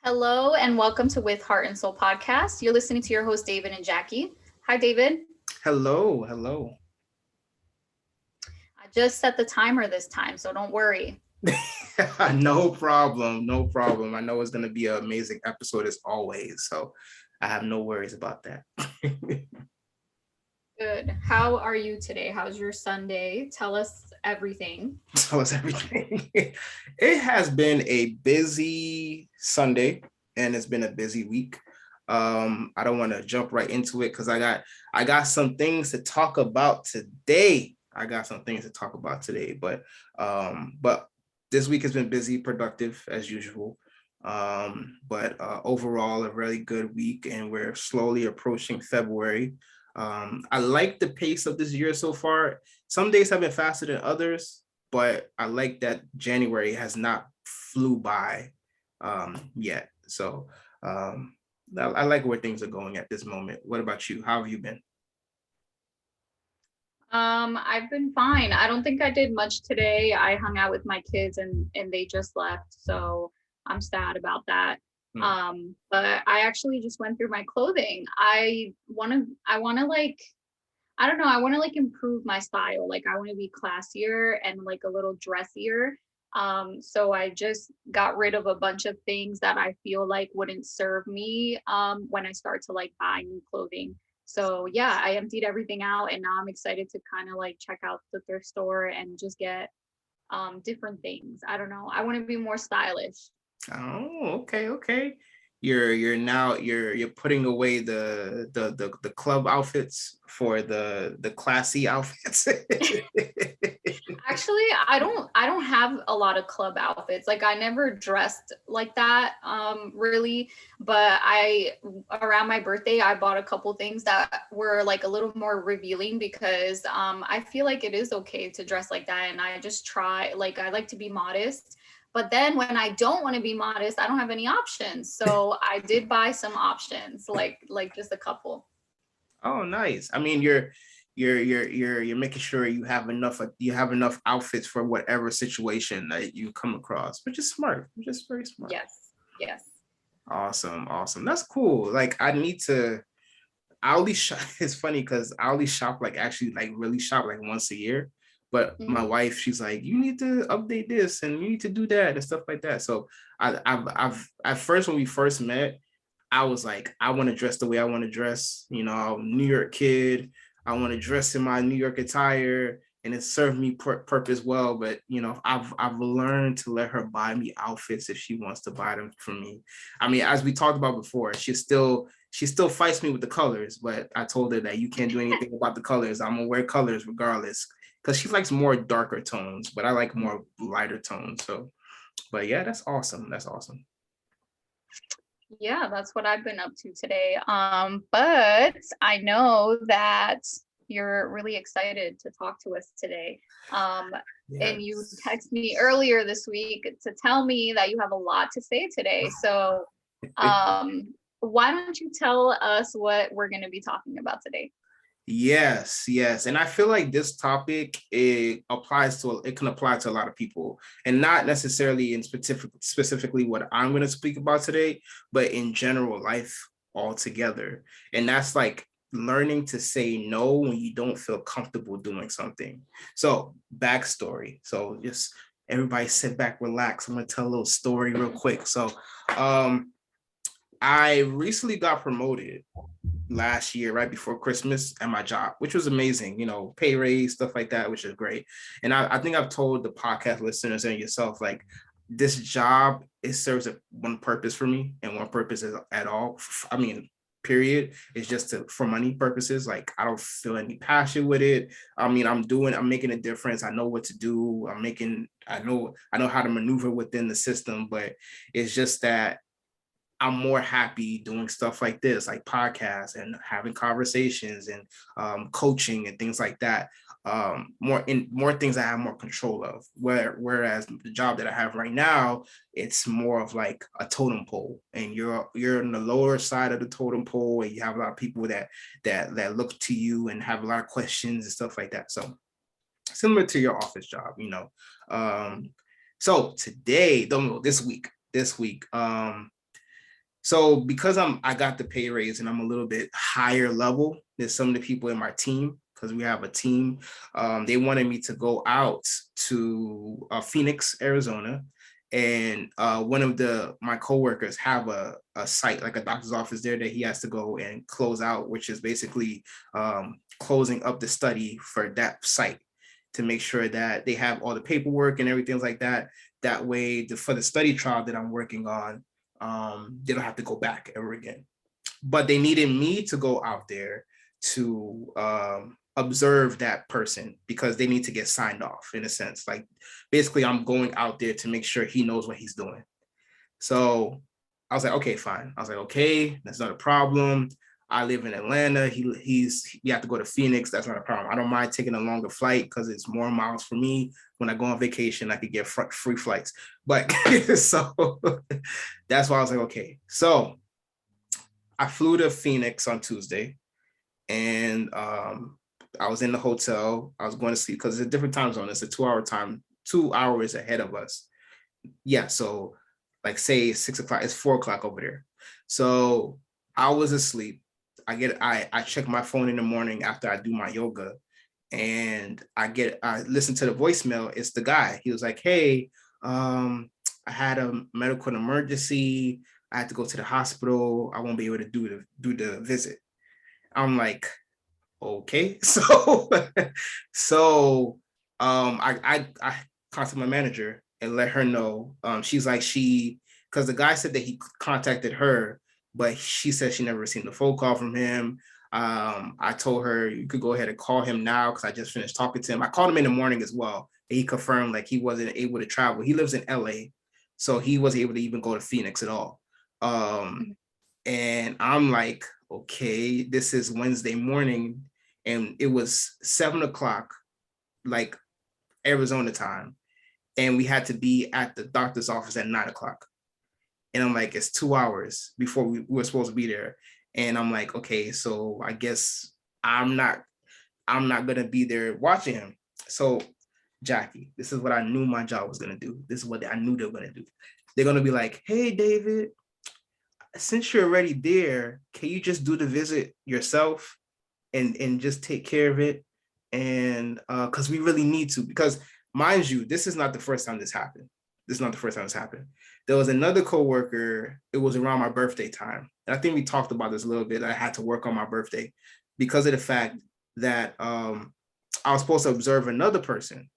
Hello and welcome to With Heart and Soul podcast. You're listening to your host, David and Jacky. Hi, David. Hello, hello. I just set the timer this time, so don't worry. No problem, no problem. I know it's going to be an amazing episode as always, so I have no worries about that. Good. How are you today? How's your Sunday? Tell us everything. Tell us everything. It has been a busy Sunday and it's been a busy week. I don't want to jump right into it because I got some things to talk about today. But this week has been busy, productive as usual. But overall, a really good week, and we're slowly approaching February. I like the pace of this year so far. Some days have been faster than others, but I like that January has not flew by yet. So I like where things are going at this moment. What about you? How have you been? I've been fine. I don't think I did much today. I hung out with my kids and they just left, so I'm sad about that. Hmm. But I actually just went through my clothing. I wanna like I don't know, I want to like improve my style. Like I want to be classier and like a little dressier. So I just got rid of a bunch of things that I feel like wouldn't serve me when I start to like buy new clothing. So yeah, I emptied everything out and now I'm excited to kind of like check out the thrift store and just get different things. I don't know. I want to be more stylish. Oh, okay, okay. You're putting away the club outfits for the classy outfits. Actually, I don't have a lot of club outfits. Like I never dressed like that really, but I around my birthday I bought a couple things that were like a little more revealing because I feel like it is okay to dress like that and I just try like I like to be modest. But then when I don't want to be modest, I don't have any options. So I did buy some options, like just a couple. Oh, nice. I mean, you're making sure you have enough outfits for whatever situation that you come across, which is smart, which is very smart. Yes. Yes. Awesome, awesome. That's cool. Like I need to. I only shop. It's funny because I only shop like actually like really shop like once a year. But my Mhm. wife, she's like, you need to update this and you need to do that and stuff like that. So I've at first when we first met, I was like, I want to dress the way I want to dress. I'm a New York kid. I want to dress in my New York attire, and it served me purpose well. But I've learned to let her buy me outfits if she wants to buy them for me. I mean, as we talked about before, she still fights me with the colors, but I told her that you can't do anything about the colors. I'm gonna wear colors regardless, because she likes more darker tones, but I like more lighter tones. So, but yeah, that's awesome. That's awesome. Yeah, that's what I've been up to today. But I know that you're really excited to talk to us today. Um, and you Yes. text me earlier this week to tell me that you have a lot to say today. So, why don't you tell us what we're going to be talking about today? Yes, yes. And I feel like this topic it can apply to a lot of people, and not necessarily in specifically what I'm going to speak about today, but in general life altogether. And that's like learning to say no when you don't feel comfortable doing something. So, backstory. So just everybody sit back, relax. I'm going to tell a little story real quick. So, um I recently got promoted last year, right before Christmas, at my job, which was amazing, pay raise, stuff like that, which is great. And I think I've told the podcast listeners and yourself, like, this job, it serves one purpose for me, and one purpose is at all. I mean, period, is just for money purposes. Like, I don't feel any passion with it. I mean, I'm making a difference. I know what to do. I know how to maneuver within the system, but it's just that I'm more happy doing stuff like this, like podcasts and having conversations and coaching and things like that. More things I have more control of. Whereas the job that I have right now, it's more of like a totem pole, and you're on the lower side of the totem pole, and you have a lot of people that look to you and have a lot of questions and stuff like that. So similar to your office job. So today, don't know, this week. So because I got the pay raise and I'm a little bit higher level than some of the people in my team, because we have a team, they wanted me to go out to Phoenix, Arizona, and one of my coworkers have a site, like a doctor's office there, that he has to go and close out, which is basically closing up the study for that site to make sure that they have all the paperwork and everything like that. That way, for the study trial that I'm working on, they don't have to go back ever again. But they needed me to go out there to observe that person because they need to get signed off, in a sense. Like, basically, I'm going out there to make sure he knows what he's doing. So I was like, okay, fine. I was like, okay, that's not a problem. I live in Atlanta. You have to go to Phoenix. That's not a problem. I don't mind taking a longer flight because it's more miles for me. When I go on vacation, I could get free flights. But so that's why I was like, okay. So I flew to Phoenix on Tuesday, and I was in the hotel. I was going to sleep because it's a different time zone. It's a 2 hour time, 2 hours ahead of us. Yeah, so like say 6 o'clock, it's 4 o'clock over there. So I was asleep. I check my phone in the morning after I do my yoga, and I listen to the voicemail. It's the guy. He was like, hey, I had a medical emergency. I had to go to the hospital. I won't be able to do the visit. I'm like, okay. So I contacted my manager and let her know. She's like, because the guy said that he contacted her, but she said she never received a phone call from him. I told her you could go ahead and call him now because I just finished talking to him. I called him in the morning as well. And he confirmed like he wasn't able to travel. He lives in LA, so he wasn't able to even go to Phoenix at all. And I'm like, okay, this is Wednesday morning, and it was 7 o'clock, like Arizona time, and we had to be at the doctor's office at 9 o'clock. And I'm like, it's 2 hours before we were supposed to be there. And I'm like, okay, so I guess I'm not gonna be there watching him. So, Jacky, this is what I knew my job was gonna do. This is what I knew they were gonna do. They're gonna be like, hey, David, since you're already there, can you just do the visit yourself and just take care of it? And because we really need to, because mind you, this is not the first time this happened. This is not the first time this happened. There was another coworker. It was around my birthday time, and I think we talked about this a little bit. I had to work on my birthday because of the fact that I was supposed to observe another person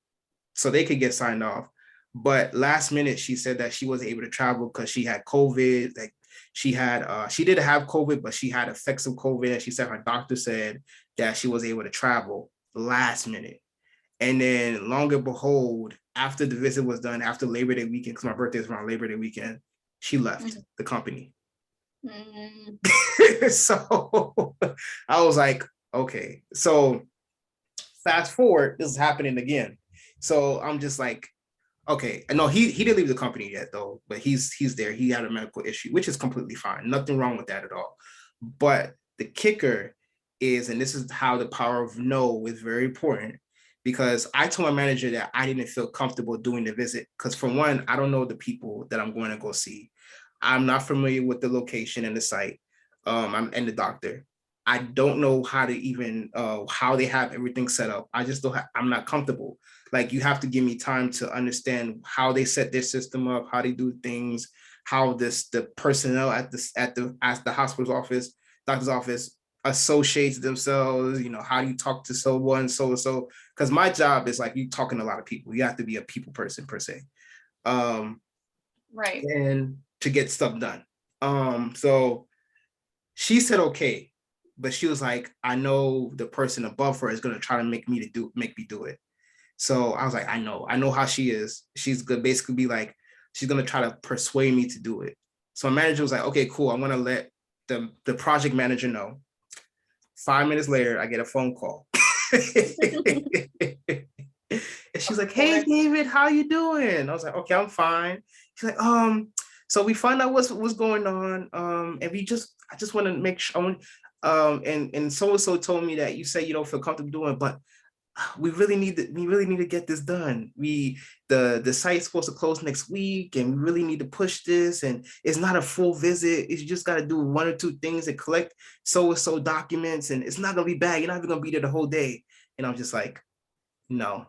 so they could get signed off. But last minute, she said that she wasn't able to travel because she had COVID. Like she did have COVID, but she had effects of COVID. And she said her doctor said that she was able to travel last minute. And then, long and behold, after the visit was done, after Labor Day weekend, because my birthday is around Labor Day weekend, she left the company. So I was like, okay. So fast forward, this is happening again. So I'm just like, okay. No, he didn't leave the company yet though, but he's there. He had a medical issue, which is completely fine. Nothing wrong with that at all. But the kicker is, and this is how the power of no is very important, because I told my manager that I didn't feel comfortable doing the visit because, for one, I don't know the people that I'm going to go see. I'm not familiar with the location and the site. I'm and the doctor. I don't know how to even how they have everything set up. I just don't. I'm not comfortable. Like, you have to give me time to understand how they set their system up, how they do things, how the personnel at the hospital's office, doctor's office, associates themselves. How do you talk to someone, so and so? Because my job is like you talking to a lot of people. You have to be a people person per se, Right. and to get stuff done. So she said okay, but she was like, I know the person above her is gonna try to make me do it. So I was like, I know how she is. She's gonna basically be like, she's gonna try to persuade me to do it. So my manager was like, okay, cool. I'm gonna let the project manager know. 5 minutes later, I get a phone call. And she's like, hey, David, how you doing? I was like, okay, I'm fine. She's like, so we find out what's going on. And I just want to make sure, and so-and-so told me that you say you don't feel comfortable doing it, but we really need to get this done. The site's supposed to close next week, and we really need to push this. And it's not a full visit. You just got to do one or two things and collect so and so documents, and it's not gonna be bad. You're not even gonna be there the whole day. And I'm just like, no,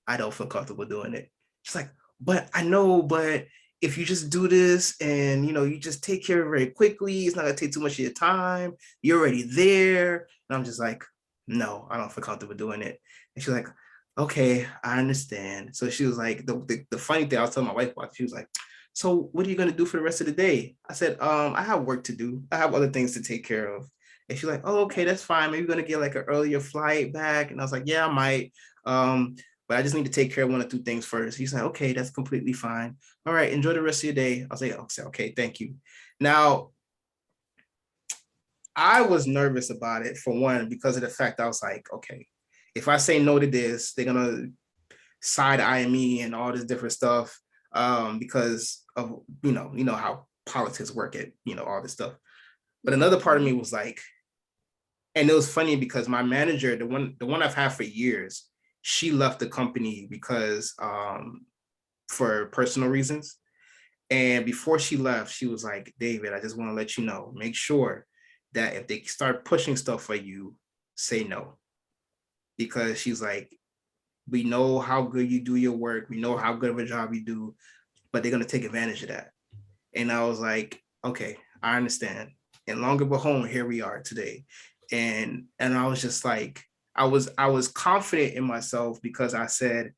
I don't feel comfortable doing it. She's like, but I know, but if you just do this and you just take care of it very quickly, it's not gonna take too much of your time. You're already there. And I'm just like, no, I don't feel comfortable doing it. And she's like, okay, I understand. So she was like, the funny thing I was telling my wife about, she was like, so what are you gonna do for the rest of the day? I said, I have work to do. I have other things to take care of. And she's like, oh, okay, that's fine. Maybe you're gonna get like an earlier flight back. And I was like, yeah, I might. But I just need to take care of one or two things first. He's like, okay, that's completely fine. All right, enjoy the rest of your day. I was like, okay, thank you. Now, I was nervous about it for one, because of the fact I was like, okay, if I say no to this, they're gonna side eye me and all this different stuff, because of how politics work at all this stuff. But another part of me was like, and it was funny because my manager, the one I've had for years, she left the company because for personal reasons. And before she left, she was like, David, I just want to let you know, make sure that if they start pushing stuff for you, say no. Because she's like, we know how good you do your work. We know how good of a job you do, but they're going to take advantage of that. And I was like, okay, I understand. And longer but home, here we are today. And I was just like, I was confident in myself because I said,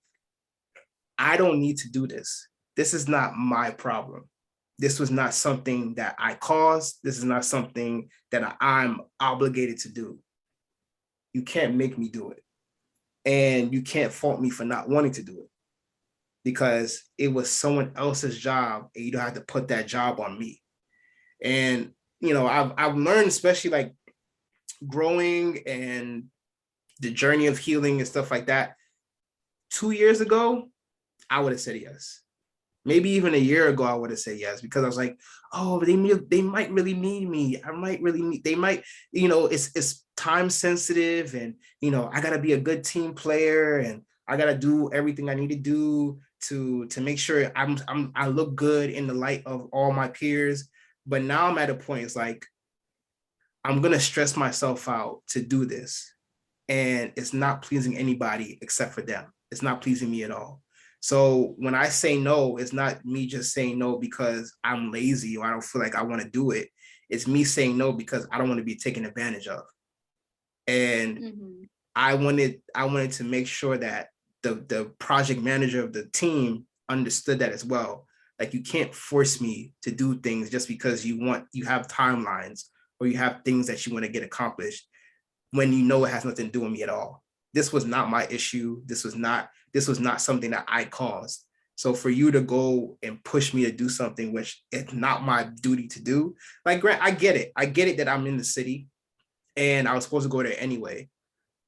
I don't need to do this. This is not my problem. This was not something that I caused. This is not something that I'm obligated to do. You can't make me do it. And you can't fault me for not wanting to do it, because it was someone else's job and you don't have to put that job on me. And, I've learned, especially like growing and the journey of healing and stuff like that. 2 years ago, I would have said yes. Maybe even a year ago, I would have said yes, because I was like, oh, they might really need me. I might really need, they might, it's time sensitive, and, I got to be a good team player, and I got to do everything I need to do to make sure I look good in the light of all my peers. But now I'm at a point, it's like, I'm going to stress myself out to do this. And it's not pleasing anybody except for them. It's not pleasing me at all. So when I say no, it's not me just saying no because I'm lazy or I don't feel like I want to do it. It's me saying no because I don't want to be taken advantage of. And I wanted to make sure that the project manager of the team understood that as well. Like, you can't force me to do things just because you have timelines or you have things that you want to get accomplished when it has nothing to do with me at all. This was not my issue. This was not something that I caused. So for you to go and push me to do something which it's not my duty to do, like, Grant, I get it. I get it that I'm in the city and I was supposed to go there anyway,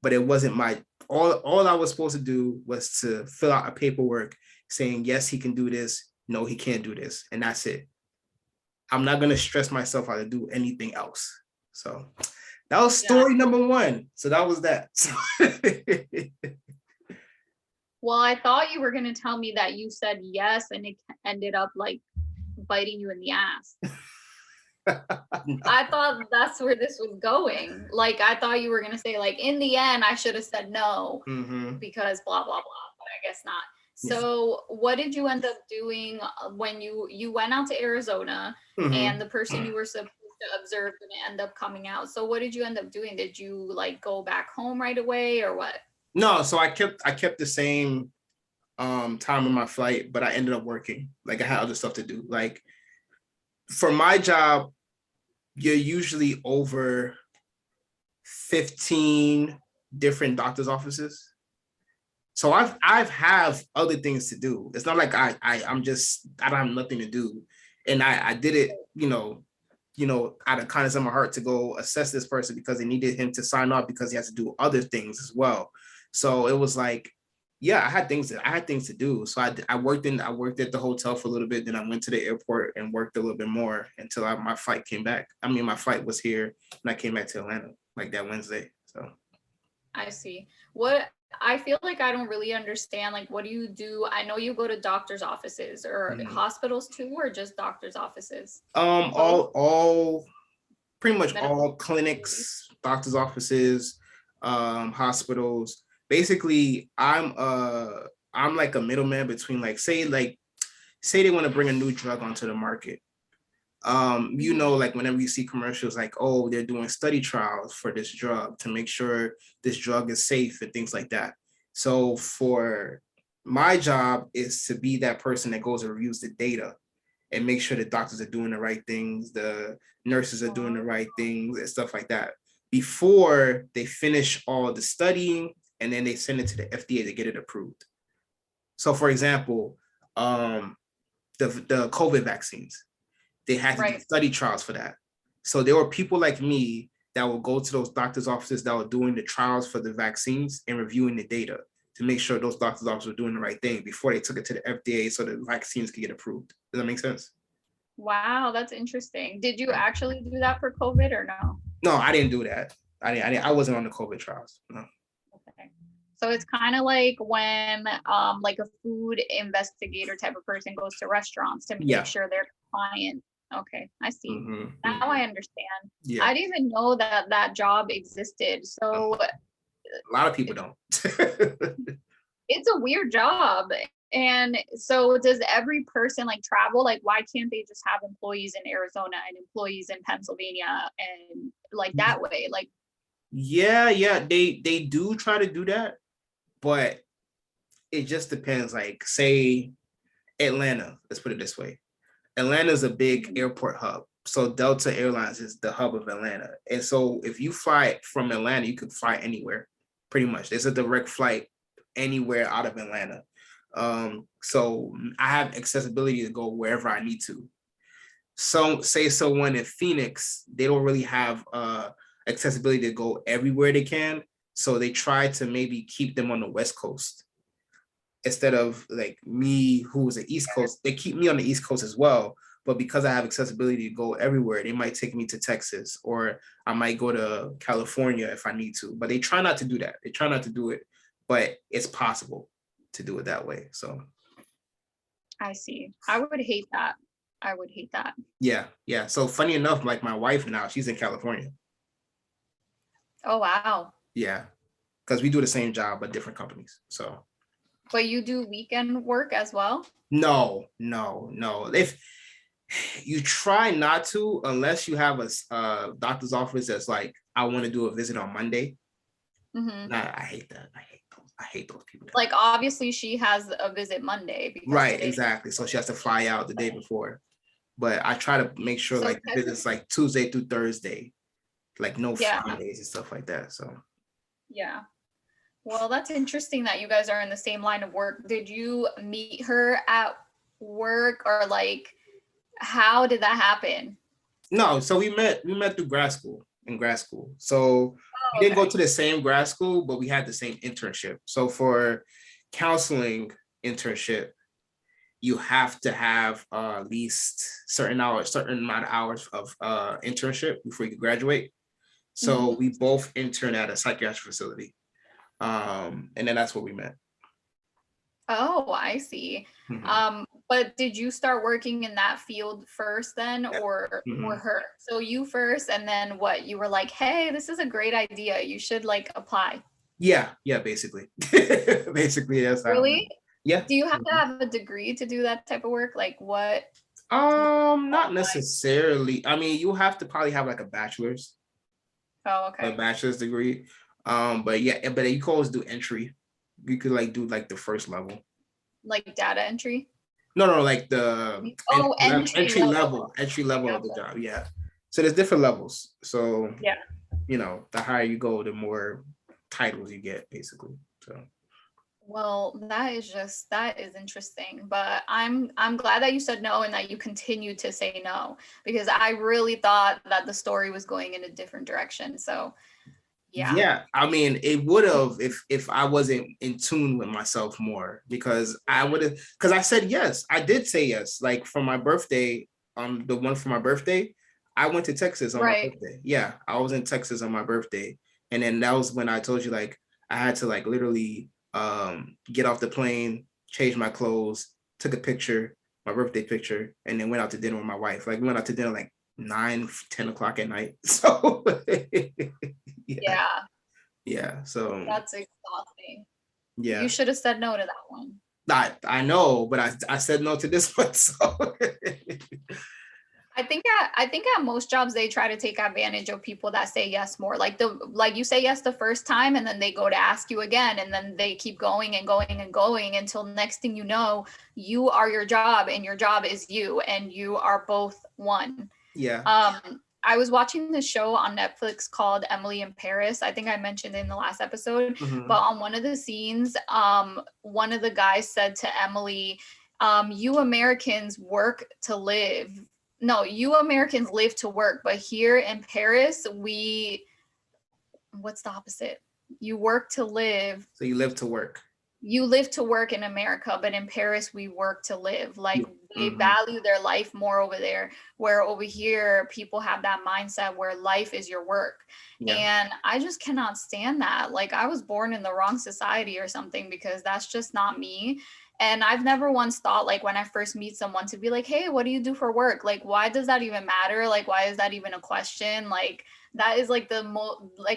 but it wasn't all I was supposed to do was to fill out a paperwork saying, yes, he can do this. No, he can't do this. And that's it. I'm not going to stress myself out to do anything else. So that was story number one. So that was that. Well, I thought you were going to tell me that you said yes and it ended up like biting you in the ass. No. I thought that's where this was going. Like, I thought you were going to say, like, in the end, I should have said no because blah, blah, blah. But I guess not. So what did you end up doing when you went out to Arizona and the person you were supposed to observe didn't end up coming out? So what did you end up doing? Did you like go back home right away or what? No, so I kept the same time of my flight, but I ended up working. Like, I had other stuff to do. Like, for my job, you're usually over 15 different doctor's offices. So I've have other things to do. It's not like I don't have nothing to do. And I did it, out of kindness of my heart to go assess this person because they needed him to sign off because he has to do other things as well. So it was like, yeah, I had things to do. So I worked at the hotel for a little bit. Then I went to the airport and worked a little bit more until my flight came back. I mean, my flight was here and I came back to Atlanta like that Wednesday. So I see. What I feel like I don't really understand, like, what do you do? I know you go to doctor's offices or Mhm. hospitals too, or just doctor's offices? Both All pretty much medical all facilities? clinics, doctors' offices, hospitals. Basically, I'm like a middleman between say they want to bring a new drug onto the market. Like whenever you see commercials like, oh, they're doing study trials for this drug to make sure this drug is safe and things like that. So for my job is to be that person that goes and reviews the data and make sure the doctors are doing the right things, the nurses are doing the right things and stuff like that before they finish all the studying and then they send it to the FDA to get it approved. So for example, the COVID vaccines, they had to do Right. study trials for that. So there were people like me that will go to those doctors' offices that were doing the trials for the vaccines and reviewing the data to make sure those doctors' offices were doing the right thing before they took it to the FDA so the vaccines could get approved. Does that make sense? Wow, that's interesting. Did you Yeah. actually do that for COVID or no? No, I didn't do that. I wasn't on the COVID trials. No. Okay. So it's kind of like when like a food investigator type of person goes to restaurants to make Yeah. sure they're compliant. Okay, I see. Mm-hmm, Now mm-hmm. I understand. Yeah. I didn't even know that that job existed. So A lot of people don't. it's a weird job. And so does every person like travel? Like why can't they just have employees in Arizona and employees in Pennsylvania and like that way? Like Yeah, they do try to do that, but it just depends. Like, say Atlanta, let's put it this way. Atlanta is a big airport hub. So Delta Airlines is the hub of Atlanta. And so if you fly from Atlanta, you can fly anywhere, pretty much. There's a direct flight anywhere out of Atlanta. So I have accessibility to go wherever I need to. So say someone in Phoenix, they don't really have accessibility to go everywhere they can. So they try to maybe keep them on the West Coast instead of like me, who's the East Coast. They keep me on the East Coast as well. But because I have accessibility to go everywhere, they might take me to Texas or I might go to California if I need to. But they try not to do that. They try not to do it, but it's possible to do it that way. So I see. I would hate that. I would hate that. yeah. So funny enough, like my wife now, she's in California. Oh wow. Yeah, because we do the same job but different companies. So But you do weekend work as well? no. If you try not to, unless you have a doctor's office that's like, I want to do a visit on Monday. Mm-hmm. Nah, I hate that. I hate those people. Like obviously she has a visit Monday because Right, today. exactly. So she has to fly out the day before. But I try to make sure So like the visits like Tuesday through Thursday, like no yeah, Fridays and stuff like that. So yeah. Well, that's interesting that you guys are in the same line of work. Did you meet her at work or like how did that happen? no, so we met through grad school in grad school. So we Oh, didn't go okay. to the same grad school, but we had the same internship. So for counseling internship, you have to have at least certain amount of hours of internship before you can graduate. So Mhm. we both interned at a psychiatric facility. And then that's where we met. Oh, I see. Mhm. But did you start working in that field first then Yeah. or Mhm. her? So you first and then what? You were like, "Hey, this is a great idea. You should like apply." Yeah, basically. Basically, that's how it went. Really? Yeah. Do you have to Mhm. have a degree to do that type of work? Like what? Not necessarily. I mean, you have to probably have like Oh, a okay. bachelor's degree. But yeah, but you can always do entry. You could like do like the first level. Like data entry? No, like the Oh, entry level. entry I level of the gotcha. job. Yeah. So there's different levels. So Yeah. the higher you go, the more titles you get, basically. So Well, that is interesting, but I'm glad that you said no and that you continued to say no because I really thought that the story was going in a different direction. So, yeah. yeah, I mean, it would have if I wasn't in tune with myself more because I would have because I said yes. I did say yes. Like for my birthday, the one for my birthday, I went to Texas on my Right. birthday. Yeah, I was in Texas on my birthday, and then that was when I told you like I had to like literally get off the plane, change my clothes, took a picture, my birthday picture, and then went out to dinner with my wife. Like we went out to dinner like 9, 10 o'clock at night. So yeah, Yeah, yeah. So that's exhausting. You yeah. should have said no to that one. I know, but I said no to this one. So I think at most jobs they try to take advantage of people that say yes more. Like you say yes the first time and then they go to ask you again and then they keep going and going and going until next thing you know, you are your job and your job is you and you are both one. yeah. I was watching this show on Netflix called Emily in Paris. I think I mentioned it in the last episode, but Mm-hmm. on one of the scenes, one of the guys said to Emily, you Americans work to live. No, you Americans live to work, but here in Paris, what's the opposite? You work to live. So you live to work. You live to work in America, but in Paris, we work to live. Like they Mm-hmm. value their life more over there, where over here, people have that mindset where life is your work. Yeah. And I just cannot stand that. Like I was born in the wrong society or something because that's just not me. And I've never once thought, like, when I first meet someone to be like, hey, what do you do for work? Like, why does that even matter? Like, why is that even a question? Like, that is like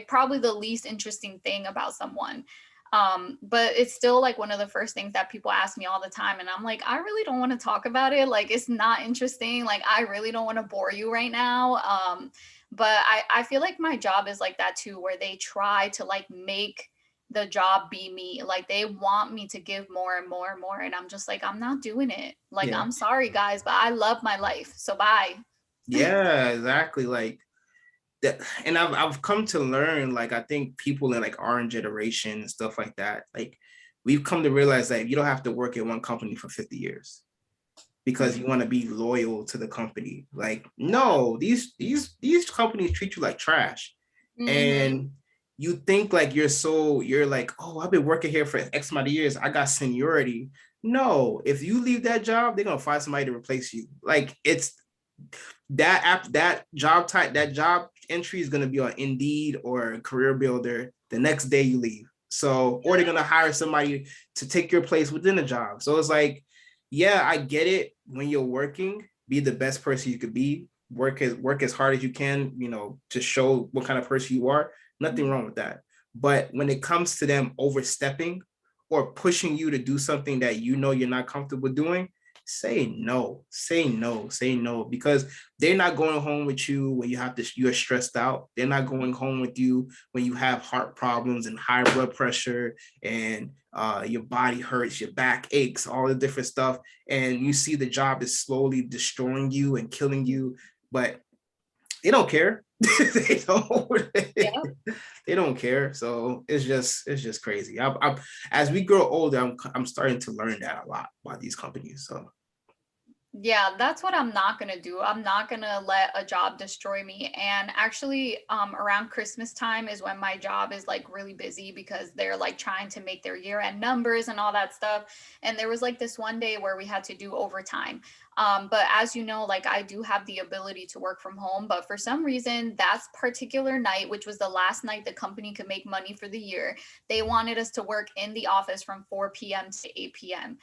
probably the least interesting thing about someone. But it's still like one of the first things that people ask me all the time, and I'm like, I really don't want to talk about it. Like it's not interesting. Like I really don't want to bore you right now. But I feel like my job is like that too, where they try to like make the job be me. Like they want me to give more and more and more, and I'm just like, I'm not doing it. Like Yeah. I'm sorry guys, but I love my life, so bye. Yeah, exactly. Like that, and I've come to learn, like I think people in like our generation and stuff like that, like we've come to realize that you don't have to work at one company for 50 years because you want to be loyal to the company. Like, no, these companies treat you like trash. Mm-hmm. And you think like you're like, oh, I've been working here for X amount of years. I got seniority. No, if you leave that job, they're gonna find somebody to replace you. Like it's that job type, that job entry is going to be on Indeed or Career Builder the next day you leave. So, or they're going to hire somebody to take your place within the job. So it's like, yeah, I get it. When you're working, be the best person you could be. Work as hard as you can, to show what kind of person you are. Nothing wrong with that. But when it comes to them overstepping or pushing you to do something that you're not comfortable doing, say no, because they're not going home with you when you're stressed out. They're not going home with you when you have heart problems and high blood pressure and your body hurts, your back aches, all the different stuff. And you see the job is slowly destroying you and killing you, but they don't care. they don't. Yeah. They don't care. So it's just crazy. As we grow older, I'm starting to learn that a lot about these companies. So Yeah, that's what I'm not going to do. I'm not going to let a job destroy me. And actually, around Christmas time is when my job is like really busy because they're like trying to make their year-end numbers and all that stuff. And there was like this one day where we had to do overtime. But as you know, like I do have the ability to work from home, but for some reason, that particular night, which was the last night the company could make money for the year, they wanted us to work in the office from 4 p.m. to 8 p.m.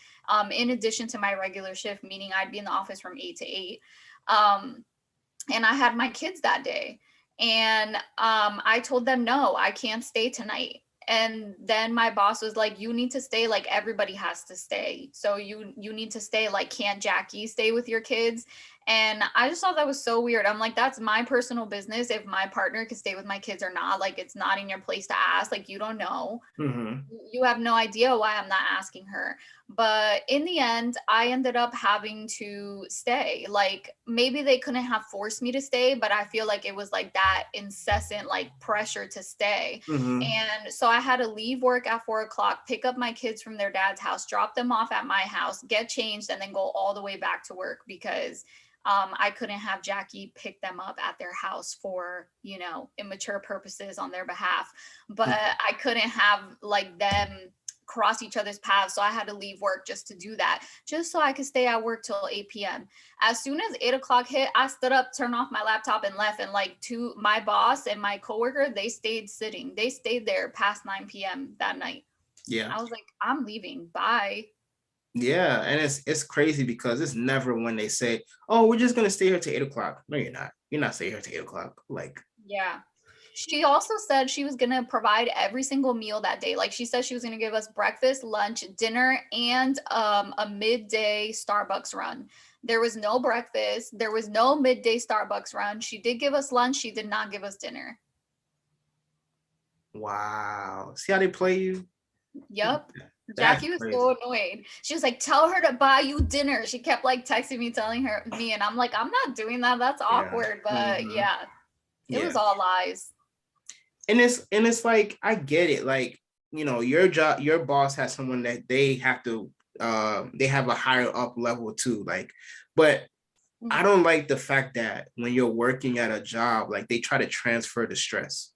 In addition to my regular shift, meaning I'd be in the office from 8 to 8. And I had my kids that day. And I told them, no, I can't stay tonight. And then my boss was like, you need to stay, like everybody has to stay. So you need to stay, like, can't Jacky stay with your kids? And I just thought that was so weird. I'm like, that's my personal business if my partner could stay with my kids or not. Like, it's not in your place to ask. Like, you don't know. You have no idea why I'm not asking her. But in the end, I ended up having to stay. Like maybe they couldn't have forced me to stay, but I feel like it was like that incessant like pressure to stay. mm-hmm. And so I had to leave work at 4 o'clock, pick up my kids from their dad's house, drop them off at my house, get changed, and then go all the way back to work because I couldn't have Jacky pick them up at their house for, immature purposes on their behalf. But I couldn't have like them cross each other's paths. So I had to leave work just to do that, just so I could stay at work till 8 p.m. As soon as 8 o'clock hit, I stood up, turned off my laptop and left. And like my boss and my coworker, they stayed sitting. They stayed there past 9 p.m. that night. Yeah. I was like, I'm leaving. Bye. Yeah. And it's crazy because it's never when they say, oh, we're just gonna stay here till 8 o'clock. No, you're not. You're not staying here till 8 o'clock. Like, Yeah. She also said she was going to provide every single meal that day. Like she said she was going to give us breakfast, lunch, dinner, and a midday Starbucks run. There was no breakfast. There was no midday Starbucks run. She did give us lunch. She did not give us dinner. wow. See how they play you? Yep. That's Jacky was crazy. so annoyed. She was like, tell her to buy you dinner. She kept like texting me, telling her me, and I'm like, I'm not doing that. That's Yeah. awkward. But Mhm. yeah, it Yeah. was all lies. And it's like I get it. Like, your job, your boss has someone that they have to they have a higher up level too. Like, but I Mhm. don't like the fact that when you're working at a job, like they try to transfer the stress.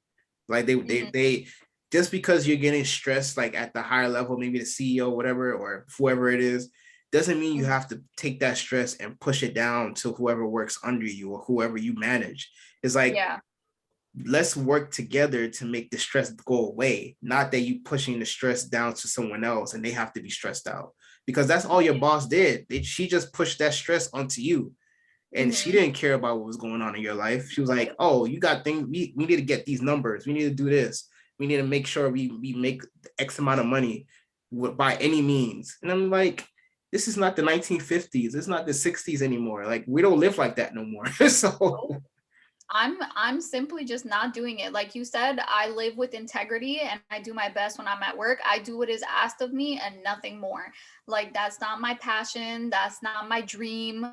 Like Mhm. they just because you're getting stressed like at the higher level, maybe the CEO, whatever, or whoever it is, doesn't mean you Mhm. have to take that stress and push it down to whoever works under you or whoever you manage. It's like, Yeah. let's work together to make the stress go away, not that you pushing the stress down to someone else and they have to be stressed out, because that's all your boss did. She just pushed that stress onto you, and she Mhm. didn't care about what was going on in your life. She was like, oh, you got things, we need to get these numbers, we need to do this, we need to make sure we make X amount of money by any means. And I'm like, this is not the 1950s, it's not the 60s anymore. Like, we don't live like that no more. So I'm simply just not doing it. Like you said, I live with integrity and I do my best when I'm at work. I do what is asked of me and nothing more. Like that's not my passion, that's not my dream.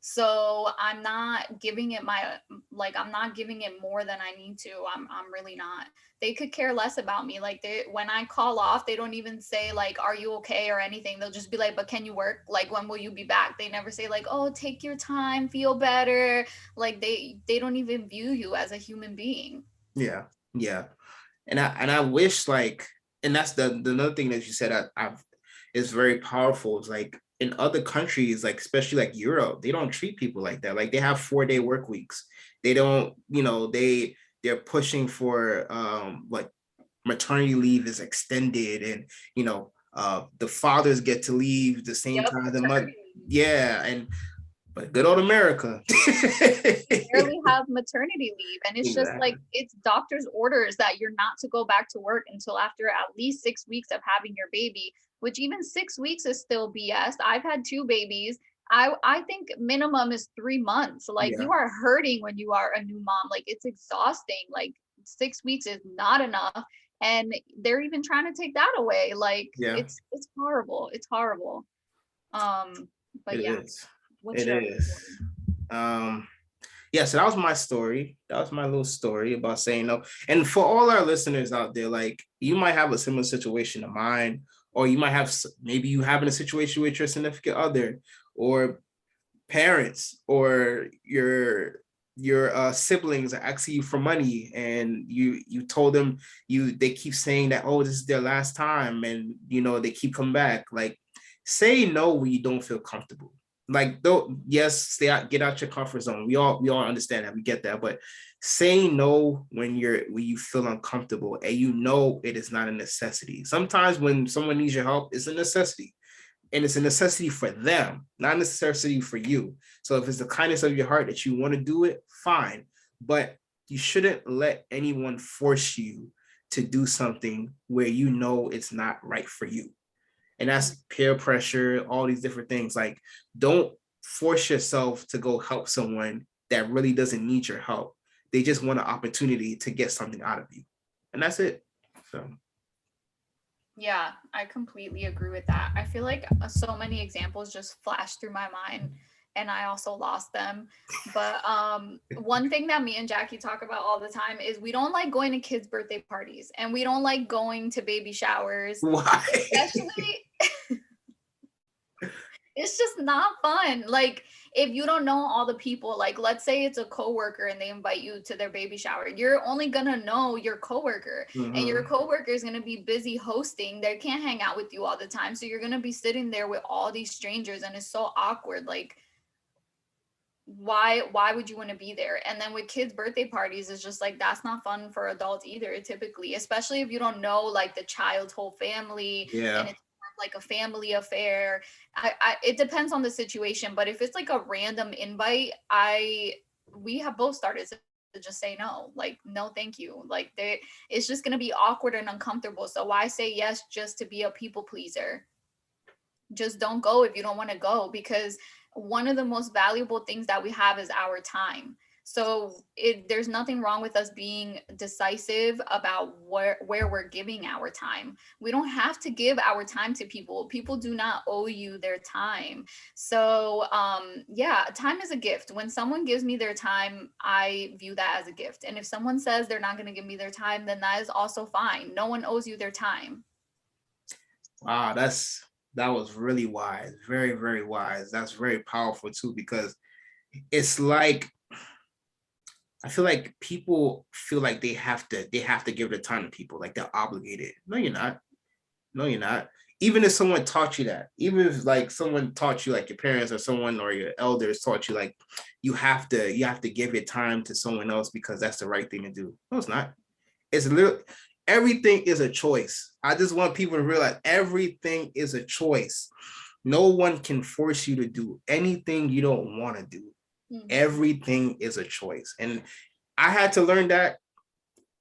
So I'm not giving it my I'm not giving it more than I need to. I'm really not. They could care less about me. Like they when I call off, they don't even say like are you okay or anything. They'll just be like, "But can you work? Like when will you be back?" They never say like, "Oh, take your time, feel better." Like they don't even view you as a human being. yeah, yeah. And I wish, like, and that's the another thing that you said, I've is very powerful. It's like in other countries, like especially like Europe, they don't treat people like that. Like they have 4-day work weeks. They don't, they're pushing for like maternity leave is extended, and the fathers get to leave the same Yep, time the mother. paternity leave. Yeah, and but good old America. We barely have maternity leave. And it's just Exactly. like it's doctor's orders that you're not to go back to work until after at least 6 weeks of having your baby, which even 6 weeks is still BS. I've had two babies. I think minimum is 3 months. Like Yeah. you are hurting when you are a new mom. Like it's exhausting. Like 6 weeks is not enough. And they're even trying to take that away. Like Yeah. it's horrible. It's horrible. Um, It but yeah, is. what's It your other is. story? Um, yeah, so that was my story. That was my little story about saying no. And for all our listeners out there, like you might have a similar situation to mine, or you might have maybe you having a situation with your significant other, or parents, or your siblings are asking you for money, and you told them, they keep saying that, oh, this is their last time, and they keep coming back. Like, say no when you don't feel comfortable. Like, though, yes, stay out, get out your comfort zone. We all understand that, we get that, but say no when you feel uncomfortable and it is not a necessity. Sometimes when someone needs your help, it's a necessity, and it's a necessity for them, not a necessity for you. So if it's the kindness of your heart that you want to do it, fine. But you shouldn't let anyone force you to do something where it's not right for you. And Mhm. that's peer pressure, all these different things. Like, don't force yourself to go help someone that really doesn't need your help. They just want an opportunity to get something out of you. And that's it. So Yeah, I completely agree with that. I feel like so many examples just flashed through my mind and I also lost them. But one thing that me and Jacky talk about all the time is we don't like going to kids' birthday parties and we don't like going to baby showers, why? especially it's just not fun. Like if you don't know all the people, like let's say it's a coworker and they invite you to their baby shower, you're only gonna know your coworker, and your Mm-hmm. coworker is gonna be busy hosting. They can't hang out with you all the time, so you're gonna be sitting there with all these strangers, and it's so awkward. Like why would you want to be there? And then with kids' birthday parties, it's just like, that's not fun for adults either, typically, especially if you don't know like the child's whole family and Yeah. it's like a family affair. It depends on the situation, but if it's like a random invite, we have both started to just say no, like, no thank you, like it's just going to be awkward and uncomfortable. So why say yes just to be a people pleaser? Just don't go if you don't want to go, because one of the most valuable things that we have is our time. So there's nothing wrong with us being decisive about where we're giving our time. We don't have to give our time to people. People do not owe you their time. So yeah, time is a gift. When someone gives me their time, I view that as a gift. And if someone says they're not going to give me their time, then that is also fine. No one owes you their time. Wow, that was really wise. Very, very wise. That's very powerful too, because it's like I feel like people feel like they have to give their time to people, like they're obligated. No, you're not. No, you're not. Even if someone taught you that, even if like someone taught you, like your parents or someone or your elders taught you, like you have to give your time to someone else because that's the right thing to do. No, it's not. It's literally everything is a choice. I just want people to realize everything is a choice. No one can force you to do anything you don't want to do. Mm-hmm. Everything is a choice. And I had to learn that.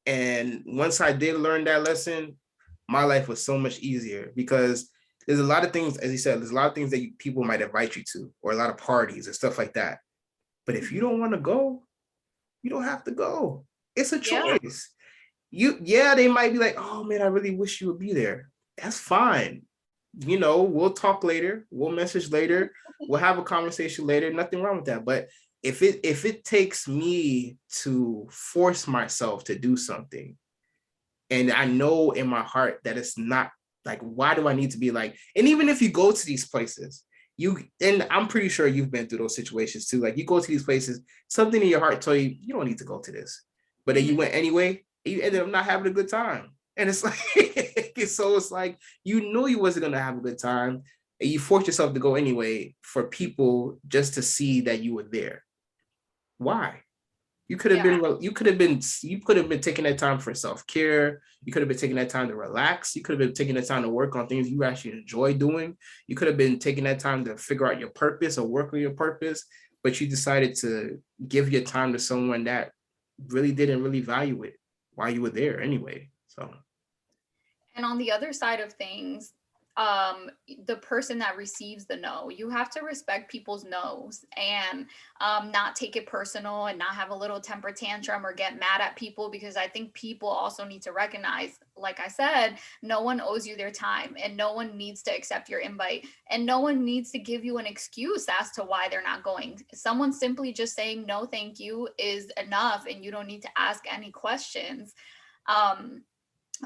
And once I did learn that lesson, my life was so much easier because there's a lot of things, as you said, there's a lot of things that people might invite you to, or a lot of parties and stuff like that. But if you don't want to go, you don't have to go. It's a choice. Yeah, they might be like, oh man, I really wish you would be there. That's fine. We'll talk later. We'll message later. We'll have a conversation later. Nothing wrong with that. But if it takes me to force myself to do something, and I know in my heart that it's not, like, why do I need to be like, and even if you go to these places, and I'm pretty sure you've been through those situations too. Like you go to these places, something in your heart told you, you don't need to go to this. But then you went anyway, and you ended up not having a good time. And it's like, so it's like, you knew you wasn't going to have a good time. And you forced yourself to go anyway for people just to see that you were there. Why? You could have been taking that time for self-care. You could have been taking that time to relax. You could have been taking that time to work on things you actually enjoy doing. You could have been taking that time to figure out your purpose or work on your purpose, but you decided to give your time to someone that really didn't really value it while you were there anyway. So, and on the other side of things, the person that receives the no, you have to respect people's no's, and not take it personal and not have a little temper tantrum or get mad at people, because I think people also need to recognize, like I said, no one owes you their time, and no one needs to accept your invite, and no one needs to give you an excuse as to why they're not going. Someone simply just saying no thank you is enough, and you don't need to ask any questions. um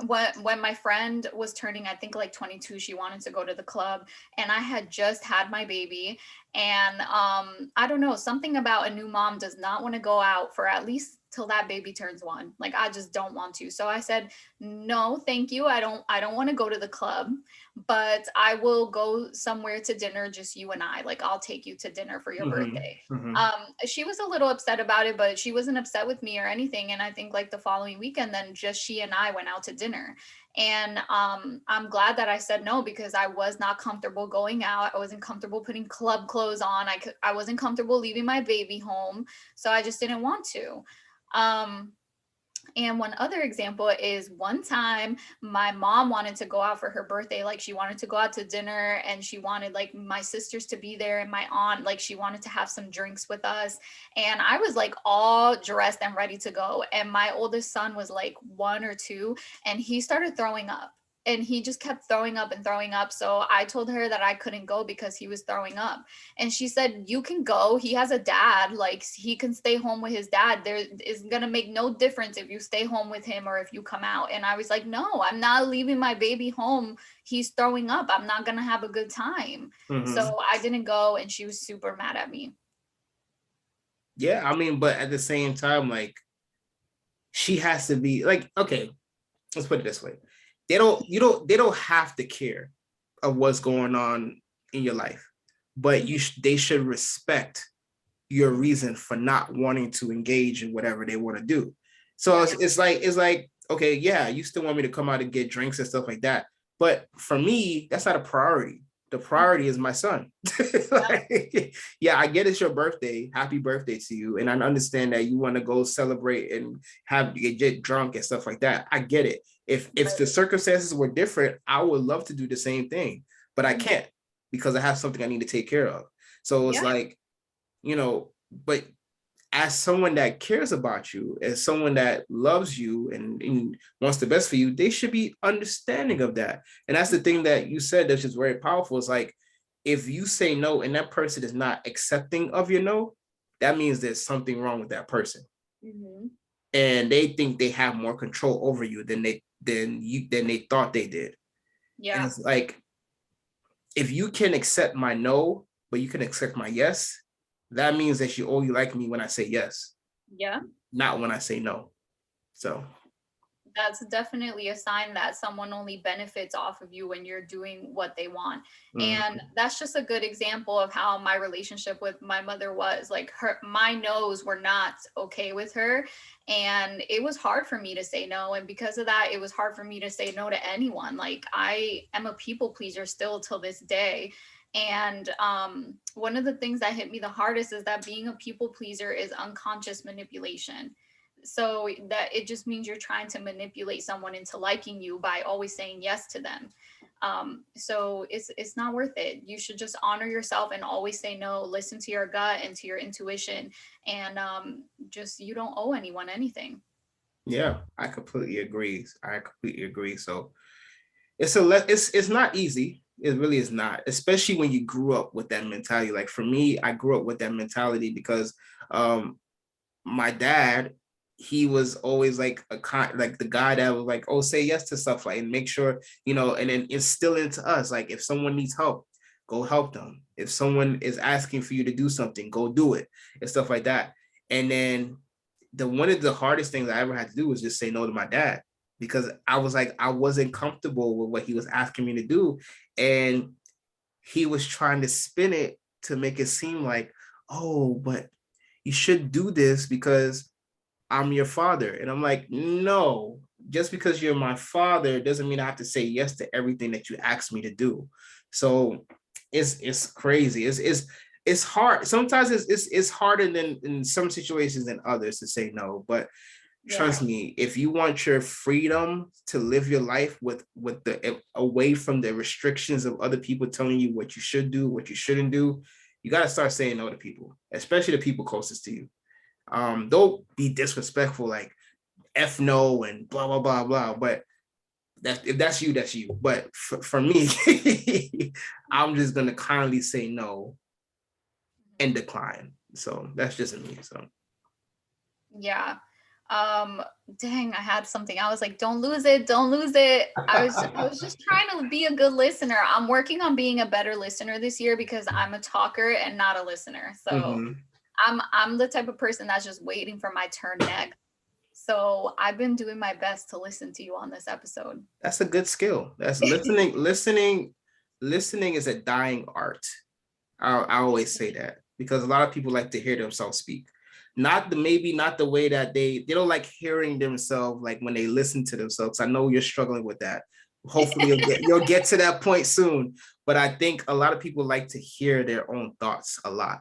when my friend was turning, I think like 22, she wanted to go to the club, and I had just had my baby, and I don't know, something about a new mom does not want to go out for at least till that baby turns 1. Like I just don't want to. So I said, no, thank you. I don't want to go to the club, but I will go somewhere to dinner, just you and I. Like I'll take you to dinner for your birthday. She was a little upset about it, but she wasn't upset with me or anything. And I think like the following weekend, then just she and I went out to dinner. And I'm glad that I said no, because I was not comfortable going out. I wasn't comfortable putting club clothes on. I wasn't comfortable leaving my baby home. So I just didn't want to. And one other example is one time my mom wanted to go out for her birthday. Like she wanted to go out to dinner, and she wanted like my sisters to be there and my aunt, like she wanted to have some drinks with us. And I was like all dressed and ready to go. And my oldest son was like 1 or 2, and he started throwing up. And he just kept throwing up and throwing up. So I told her that I couldn't go because he was throwing up. And she said, you can go. He has a dad. Like he can stay home with his dad. There is going to make no difference if you stay home with him or if you come out. And I was like, no, I'm not leaving my baby home. He's throwing up. I'm not going to have a good time. So I didn't go, and she was super mad at me. Yeah, I mean, but at the same time, like, she has to be like, okay, let's put it this way. They don't have to care of what's going on in your life, but they should respect your reason for not wanting to engage in whatever they want to do. So Yeah. it's like, okay, yeah, you still want me to come out and get drinks and stuff like that. But for me, that's not a priority. The priority is my son. Like, yeah, I get it's your birthday. Happy birthday to you. And I understand that you want to go celebrate and get drunk and stuff like that. I get it. If the circumstances were different, I would love to do the same thing, but I can't because I have something I need to take care of. So it's like, but as someone that cares about you, as someone that loves you and wants the best for you, they should be understanding of that. And that's the thing that you said that's just very powerful. It's like, if you say no and that person is not accepting of your no, that means there's something wrong with that person. Mm-hmm. And they think they have more control over you than they thought they did. Yeah. And it's like, if you can accept my no, but you can accept my yes, that means that you only like me when I say yes. Yeah. Not when I say no. So that's definitely a sign that someone only benefits off of you when you're doing what they want. Mm-hmm. And that's just a good example of how my relationship with my mother was. Like, my no's were not okay with her. And it was hard for me to say no. And because of that, it was hard for me to say no to anyone. Like, I am a people pleaser still till this day. And one of the things that hit me the hardest is that being a people pleaser is unconscious manipulation. So that it just means you're trying to manipulate someone into liking you by always saying yes to them. So it's not worth it. You should just honor yourself and always say no, listen to your gut and to your intuition, and just, you don't owe anyone anything. Yeah, I completely agree. So it's not easy. It really is not, especially when you grew up with that mentality. Like for me, I grew up with that mentality because my dad, he was always like like the guy that was like, oh, say yes to stuff, like, and make sure, and then instill into us, like, if someone needs help, go help them. If someone is asking for you to do something, go do it, and stuff like that. And then one of the hardest things I ever had to do was just say no to my dad, because I was like, I wasn't comfortable with what he was asking me to do. And he was trying to spin it to make it seem like, oh, but you should do this because I'm your father. And I'm like, no, just because you're my father doesn't mean I have to say yes to everything that you ask me to do. So it's crazy. It's hard. Sometimes it's harder than in some situations than others to say no. But trust me, if you want your freedom to live your life with the away from the restrictions of other people telling you what you should do, what you shouldn't do, you got to start saying no to people, especially the people closest to you. Don't be disrespectful, like F no and blah, blah, blah, blah. But if that's you, that's you. But for me, I'm just going to kindly say no and decline. So that's just me. So. Yeah. Dang, I had something. I was like, don't lose it. I was just trying to be a good listener. I'm working on being a better listener this year because I'm a talker and not a listener. So I'm the type of person that's just waiting for my turn next. So I've been doing my best to listen to you on this episode. That's a good skill. That's listening. Listening is a dying art. I always say that because a lot of people like to hear themselves speak. Maybe not the way that they don't like hearing themselves, like when they listen to themselves. I know you're struggling with that. Hopefully you'll get to that point soon. But I think a lot of people like to hear their own thoughts a lot.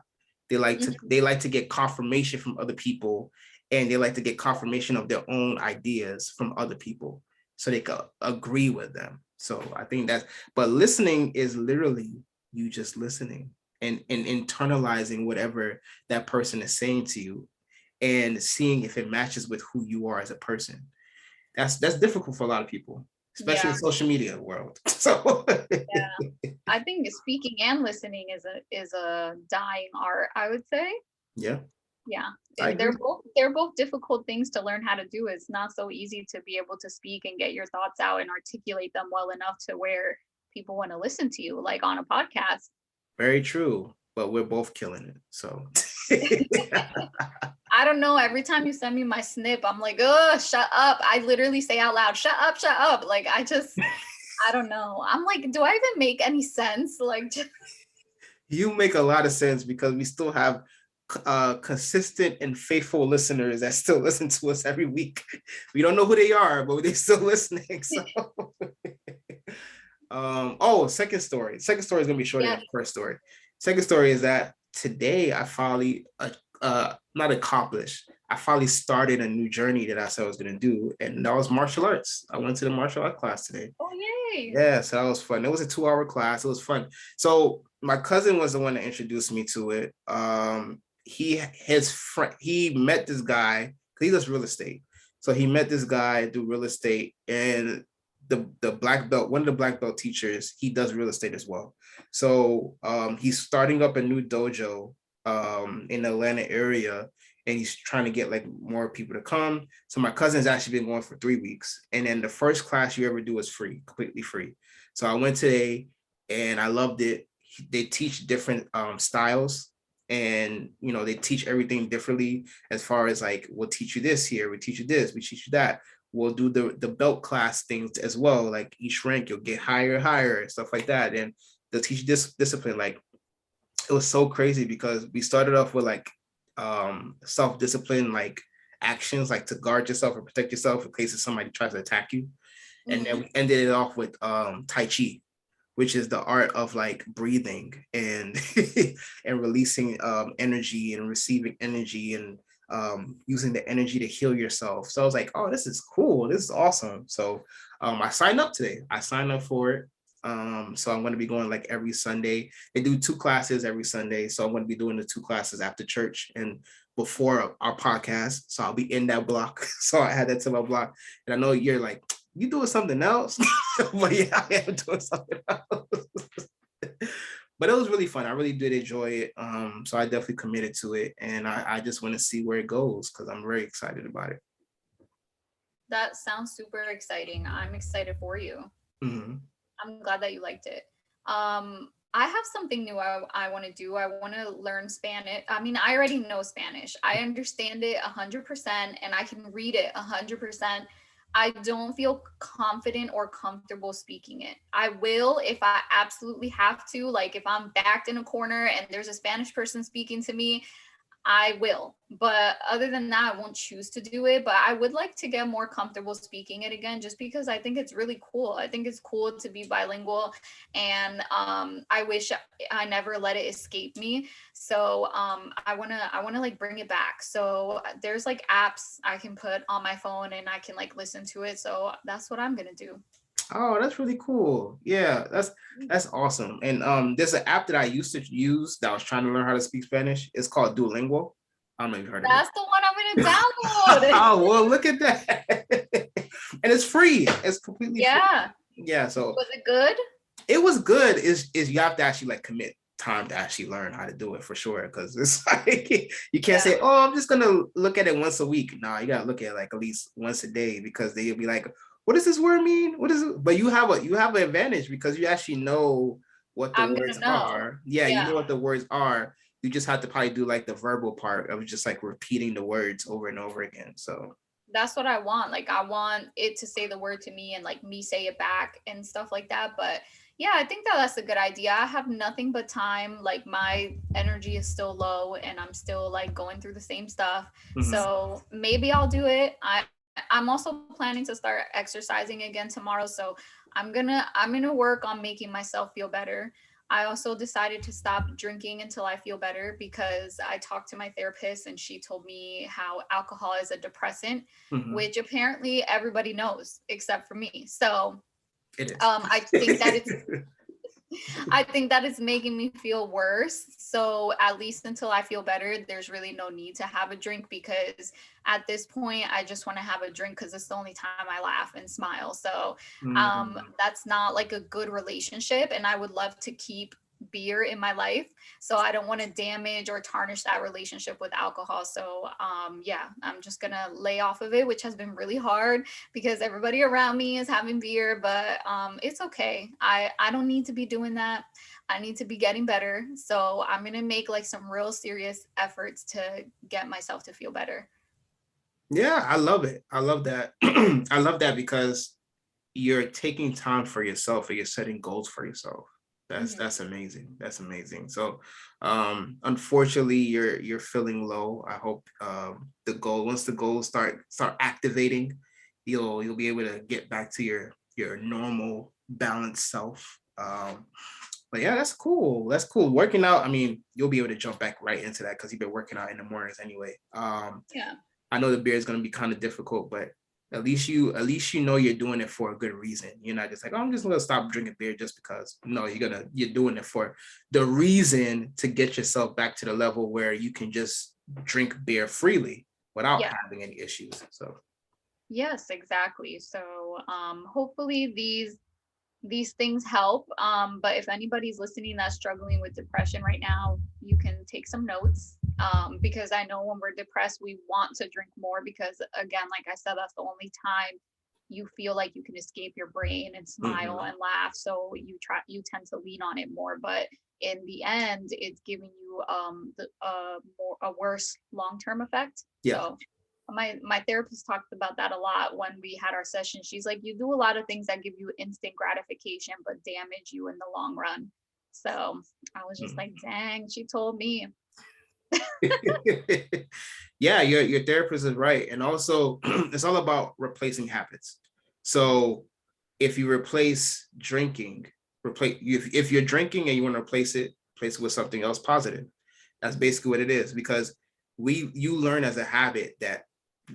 They like to get confirmation from other people, and they like to get confirmation of their own ideas from other people so they can agree with them. So I think but listening is literally you just listening and internalizing whatever that person is saying to you and seeing if it matches with who you are as a person. That's difficult for a lot of people, especially in social media world. So yeah, I think speaking and listening is a dying art, I would say. Yeah. They're both difficult things to learn how to do. It's not so easy to be able to speak and get your thoughts out and articulate them well enough to where people want to listen to you, like on a podcast. Very true, but we're both killing it. So I don't know. Every time you send me my snip, I'm like, oh, shut up. I literally say out loud, shut up. Like, I don't know. I'm like, do I even make any sense? Like, you make a lot of sense because we still have consistent and faithful listeners that still listen to us every week. We don't know who they are, but they're still listening. So second story. Second story is gonna be shorter than the first story. Second story is that today I finally not accomplished. I finally started a new journey that I said I was gonna do, and that was martial arts. I went to the martial art class today. Oh yay! Yeah, so that was fun. It was a 2-hour class. It was fun. So my cousin was the one that introduced me to it. His friend, he met this guy because he does real estate. So he met this guy do real estate, and the black belt, one of the black belt teachers, he does real estate as well. So he's starting up a new dojo in the Atlanta area, and he's trying to get like more people to come. So my cousin's actually been going for 3 weeks, and then the first class you ever do is free, completely free. So I went today, and I loved it. They teach different styles, and they teach everything differently. As far as like, we'll teach you this here, we teach you this, we teach you that. We'll do the belt class things as well. Like each rank, you'll get higher, stuff like that. And they'll teach this discipline. Like, it was so crazy because we started off with like self-discipline, like actions, like to guard yourself or protect yourself in case somebody tries to attack you. And then we ended it off with Tai Chi, which is the art of like breathing and and releasing energy and receiving energy and using the energy to heal yourself. So I was like, oh, this is cool. This is awesome. So I signed up today. I signed up for it. So I'm going to be going like every Sunday. They do 2 classes every Sunday. So I'm going to be doing the 2 classes after church and before our podcast. So I'll be in that block. So I had that to my block. And I know you're like, you doing something else? But yeah, I am doing something else. But it was really fun. I really did enjoy it. So I definitely committed to it. And I just want to see where it goes because I'm very excited about it. That sounds super exciting. I'm excited for you. Mm-hmm. I'm glad that you liked it. I have something new I want to do. I want to learn Spanish. I mean, I already know Spanish. I understand it 100% and I can read it 100%. I don't feel confident or comfortable speaking it. I will if I absolutely have to, like if I'm backed in a corner and there's a Spanish person speaking to me, I will. But other than that, I won't choose to do it. But I would like to get more comfortable speaking it again, just because I think it's really cool. I think it's cool to be bilingual. And I wish I never let it escape me. So I wanna like bring it back. So there's like apps I can put on my phone and I can like listen to it. So that's what I'm gonna do. Oh, that's really cool. Yeah, that's awesome. And there's an app that I used to use that I was trying to learn how to speak Spanish. It's called Duolingo. I don't know if you've heard of it. That's the one I'm gonna download. Oh, well, look at that. And it's free. It's completely free. Yeah. So was it good? It was good. Is you have to actually like commit time to actually learn how to do it for sure. Because it's like you can't say, oh, I'm just gonna look at it once a week. No, you gotta look at it like at least once a day because they'll be like, what does this word mean? What is it? But you have an advantage because you actually know what the words are. Yeah, you know what the words are. You just have to probably do like the verbal part of just like repeating the words over and over again. So that's what I want. Like I want it to say the word to me and like me say it back and stuff like that. But yeah, I think that's a good idea. I have nothing but time. Like my energy is still low and I'm still like going through the same stuff. Mm-hmm. So maybe I'll do it. I'm also planning to start exercising again tomorrow. So I'm gonna work on making myself feel better. I also decided to stop drinking until I feel better because I talked to my therapist and she told me how alcohol is a depressant, mm-hmm. which apparently everybody knows except for me. So it is. I think that it's making me feel worse. So at least until I feel better, there's really no need to have a drink because at this point, I just want to have a drink because it's the only time I laugh and smile. So that's not like a good relationship. And I would love to keep beer in my life. So I don't want to damage or tarnish that relationship with alcohol. So yeah, I'm just going to lay off of it, which has been really hard because everybody around me is having beer, but it's okay. I don't need to be doing that. I need to be getting better. So I'm going to make like some real serious efforts to get myself to feel better. Yeah, I love it. I love that. I love that because you're taking time for yourself and you're setting goals for yourself. That's amazing. That's amazing. So unfortunately you're feeling low. I hope once the goals start activating, you'll be able to get back to your normal balanced self. But yeah, that's cool. That's cool. Working out, I mean, you'll be able to jump back right into that because you've been working out in the mornings anyway. Yeah. I know the beer is gonna be kind of difficult, but at least you know you're doing it for a good reason. You're not just like, oh, I'm just gonna stop drinking beer just because. No, you're doing it for the reason to get yourself back to the level where you can just drink beer freely without Yeah. having any issues. So Yes, exactly. So hopefully these things help. But if anybody's listening that's struggling with depression right now, you can take some notes. Because I know when we're depressed, we want to drink more because, again, like I said, that's the only time you feel like you can escape your brain and smile and laugh. So you tend to lean on it more. But in the end, it's giving you a worse long-term effect. yeah. So my therapist talked about that a lot when we had our session. She's like, you do a lot of things that give you instant gratification but damage you in the long run. So I was just like, dang, she told me. Yeah, your therapist is right. And also it's all about replacing habits. So if you replace drinking, if you're drinking and you want to replace it with something else positive. That's basically what it is, because you learn as a habit that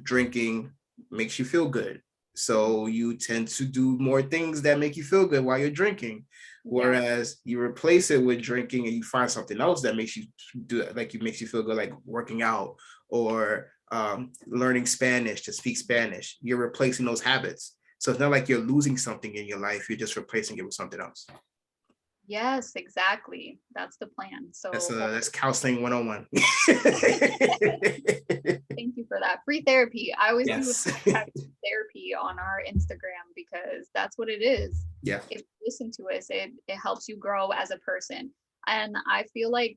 drinking makes you feel good. So you tend to do more things that make you feel good while you're drinking. Whereas you replace it with drinking and you find something else that makes you do it, like it makes you feel good, like working out or learning Spanish to speak Spanish. You're replacing those habits. So it's not like you're losing something in your life. You're just replacing it with something else. Yes, exactly. That's the plan. So That's counseling 101. thank you for that. Free therapy. I always do Yes. therapy on our Instagram because that's what it is. Yeah. If you listen to us, it helps you grow as a person. And I feel like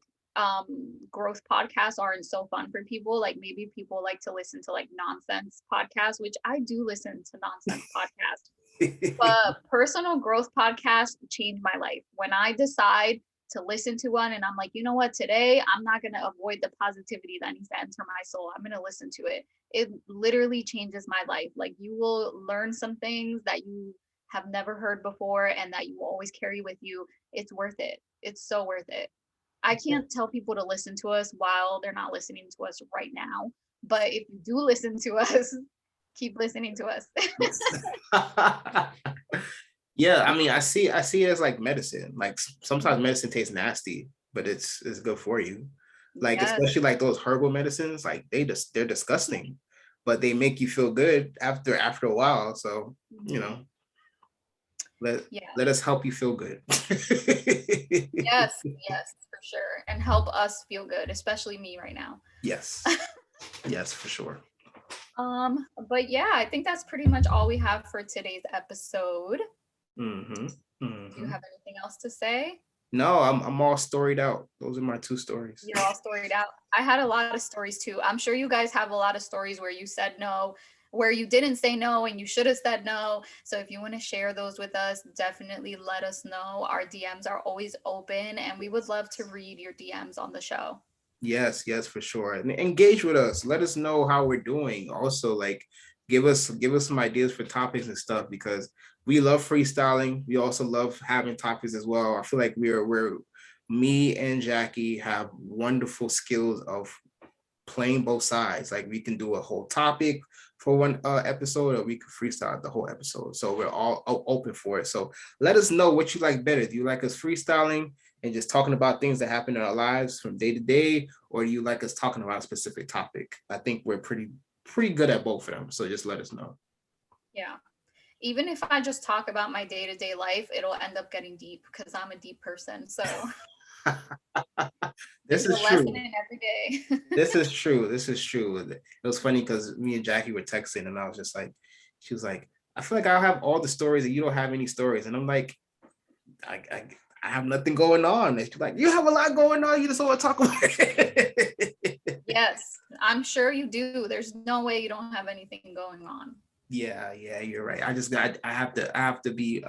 growth podcasts aren't so fun for people. Like maybe people like to listen to like nonsense podcasts, which I do listen to nonsense podcasts. But personal growth podcasts changed my life. When I decide to listen to one and I'm like, you know what, today I'm not going to avoid the positivity that needs to enter my soul. I'm going to listen to it. It literally changes my life. Like you will learn some things that you have never heard before and that you will always carry with you. It's worth it. It's so worth it. I can't tell people to listen to us while they're not listening to us right now. But if you do listen to us, keep listening to us. Yeah, I mean, I see it as like medicine. Like sometimes medicine tastes nasty, but it's good for you. Like Yes. especially like those herbal medicines, like they're disgusting, but they make you feel good after a while. So you know, let us help you feel good. Yes, yes, for sure. And help us feel good, especially me right now. Yes, yes, for sure. But yeah, I think that's pretty much all we have for today's episode. Mm-hmm. Do you have anything else to say? No, I'm all storied out. Those are my 2 stories. You're all storied out. I had a lot of stories too. I'm sure you guys have a lot of stories where you said no, where you didn't say no and you should have said no. So if you want to share those with us, definitely let us know. Our DMs are always open and we would love to read your DMs on the show. Yes, for sure. And engage with us. Let us know how we're doing. Also, like give us some ideas for topics and stuff, because we love freestyling. We also love having topics as well. I feel like we're me and Jacky have wonderful skills of playing both sides. Like we can do a whole topic for one episode, or we can freestyle the whole episode. So we're all open for it. So let us know what you like better. Do you like us freestyling and just talking about things that happen in our lives from day to day, or do you like us talking about a specific topic? I think we're pretty good at both of them. So just let us know. Yeah. Even if I just talk about my day-to-day life, it'll end up getting deep because I'm a deep person. So this is a true. lesson in every day. This is true. It was funny because me and Jacky were texting, and I was just like, she was like, I feel like I'll have all the stories and you don't have any stories. And I'm like, I have nothing going on. And she's like, you have a lot going on. You just don't want to talk about it. Yes, I'm sure you do. There's no way you don't have anything going on. Yeah, you're right. I have to be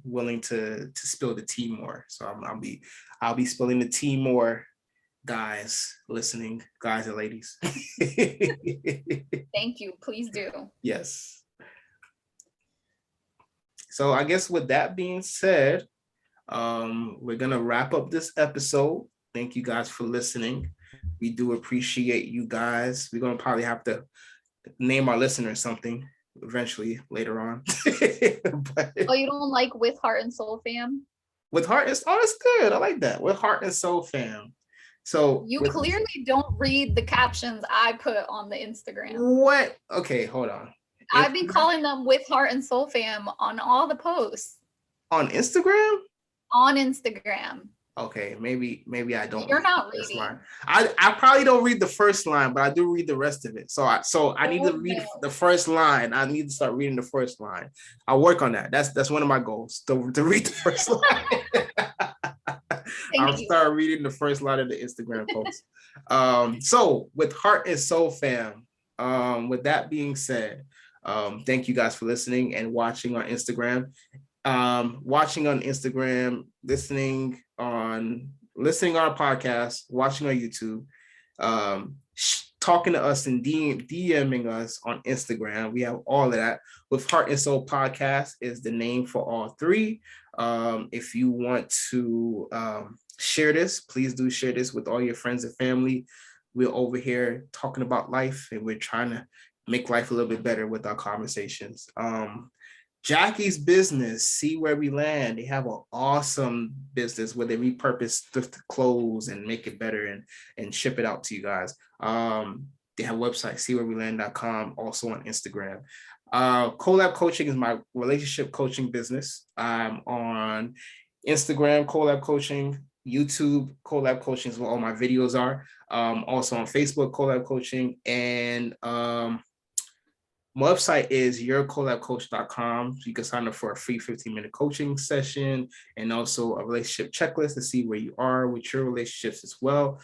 willing to spill the tea more. So I'll be spilling the tea more, guys listening, guys and ladies. Thank you. Please do. Yes. So I guess with that being said, we're gonna wrap up this episode. Thank you guys for listening. We do appreciate you guys. We're gonna probably have to name our listeners something eventually later on. But Oh, you don't like With Heart and Soul Fam? with heart and oh, that's good. I like that. With heart and soul fam. So You with clearly don't read the captions I put on the Instagram. what? Okay, hold on. I've been calling them With Heart and Soul Fam on all the posts. On Instagram? On Instagram. Okay, maybe I don't. You're not read reading. Line. I probably don't read the first line, but I do read the rest of it. So I need to read the first line. I need to start reading the first line. I'll work on that. That's one of my goals to read the first line. I'll start reading the first line of the Instagram post. So with Heart and Soul Fam, with that being said, thank you guys for listening and watching on Instagram. Watching on Instagram, listening on our podcast, watching on YouTube, talking to us and DMing us on Instagram. We have all of that. With Heart and Soul Podcast is the name for all three. If you want to share this, please do share this with all your friends and family. We're over here talking about life, and we're trying to make life a little bit better with our conversations. Jacky's business, See Where We Land. They have an awesome business where they repurpose thrift clothes and make it better and ship it out to you guys. They have a website, seewhereweland.com, also on Instagram. Collab Coaching is my relationship coaching business. I'm on Instagram, Collab Coaching, YouTube, Collab Coaching is where all my videos are. Also on Facebook, Collab Coaching, and my website is yourcollabcoach.com. So you can sign up for a free 15-minute coaching session and also a relationship checklist to see where you are with your relationships as well.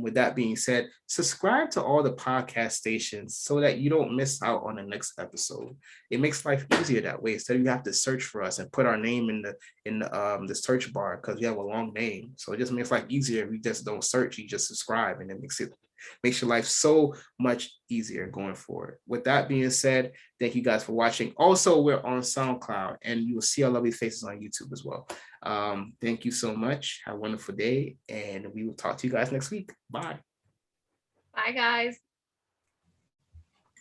With that being said, subscribe to all the podcast stations so that you don't miss out on the next episode. It makes life easier that way. Instead, you have to search for us and put our name in the search bar because we have a long name. So it just makes life easier. We just don't search, you just subscribe, and it makes your life so much easier going forward. With that being said, thank you guys for watching. Also, we're on SoundCloud, and you will see our lovely faces on YouTube as well. Thank you so much. Have a wonderful day, and we will talk to you guys next week. Bye. Bye, guys.